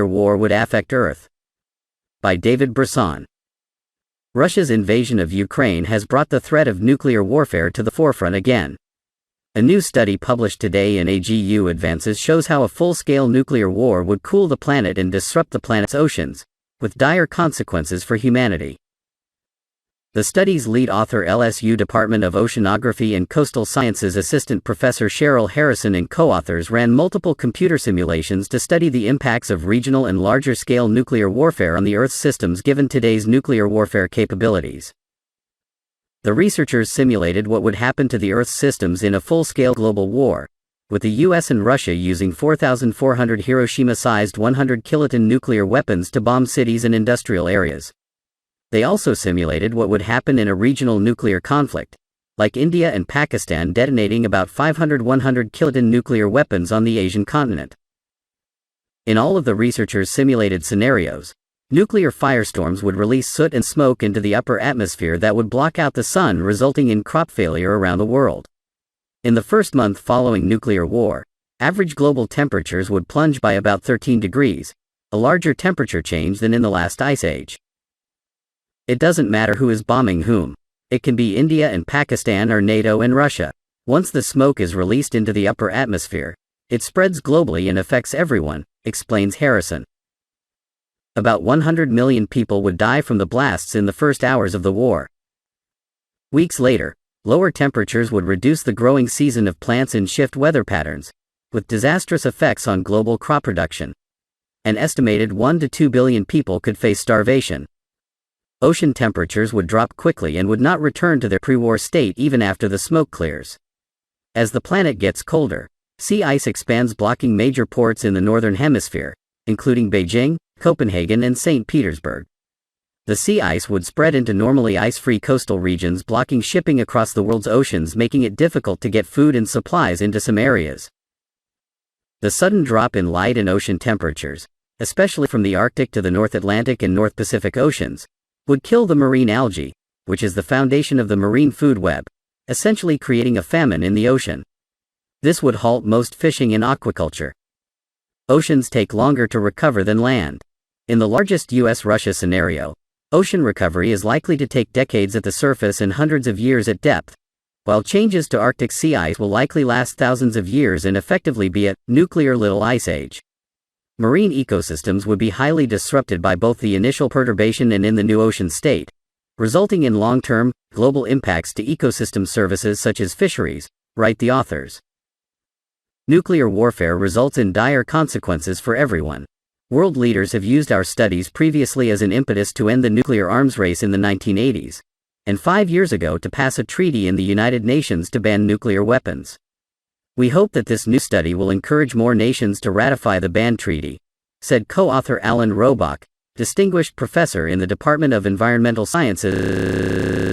war would affect Earth. By David Bresson. Russia's invasion of Ukraine has brought the threat of nuclear warfare to the forefront again. A new study published today in AGU Advances shows how a full-scale nuclear war would cool the planet and disrupt the planet's oceans, with dire consequences for humanity. The study's lead author, LSU Department of Oceanography and Coastal Sciences Assistant Professor Cheryl Harrison, and co-authors ran multiple computer simulations to study the impacts of regional and larger-scale nuclear warfare on the Earth's systems given today's nuclear warfare capabilities. The researchers simulated what would happen to the Earth's systems in a full-scale global war, with the US and Russia using 4,400 Hiroshima-sized 100-kiloton nuclear weapons to bomb cities and industrial areas. They also simulated what would happen in a regional nuclear conflict, like India and Pakistan detonating about 500 100-kiloton nuclear weapons on the Asian continent. In all of the researchers' simulated scenarios, nuclear firestorms would release soot and smoke into the upper atmosphere that would block out the sun, resulting in crop failure around the world. In the first month following nuclear war, average global temperatures would plunge by about 13 degrees, a larger temperature change than in the last ice age. It doesn't matter who is bombing whom. It can be India and Pakistan or NATO and Russia. Once the smoke is released into the upper atmosphere, it spreads globally and affects everyone, explains Harrison. About 100 million people would die from the blasts in the first hours of the war. Weeks later, lower temperatures would reduce the growing season of plants and shift weather patterns, with disastrous effects on global crop production. An estimated 1 to 2 billion people could face starvation. Ocean temperatures would drop quickly and would not return to their pre-war state even after the smoke clears. As the planet gets colder, sea ice expands, blocking major ports in the northern hemisphere, including Beijing, Copenhagen and St. Petersburg. The sea ice would spread into normally ice-free coastal regions, blocking shipping across the world's oceans, making it difficult to get food and supplies into some areas. The sudden drop in light and ocean temperatures, especially from the Arctic to the North Atlantic and North Pacific Oceans, would kill the marine algae, which is the foundation of the marine food web, essentially creating a famine in the ocean. This would halt most fishing and aquaculture. Oceans take longer to recover than land. In the largest US-Russia scenario, ocean recovery is likely to take decades at the surface and hundreds of years at depth, while changes to Arctic sea ice will likely last thousands of years and effectively be a nuclear little ice age. Marine ecosystems would be highly disrupted by both the initial perturbation and in the new ocean state, resulting in long-term, global impacts to ecosystem services such as fisheries, write the authors. Nuclear warfare results in dire consequences for everyone. World leaders have used our studies previously as an impetus to end the nuclear arms race in the 1980s, and 5 years ago to pass a treaty in the United Nations to ban nuclear weapons. We hope that this new study will encourage more nations to ratify the ban treaty, said co-author Alan Robach, distinguished professor in the Department of Environmental Sciences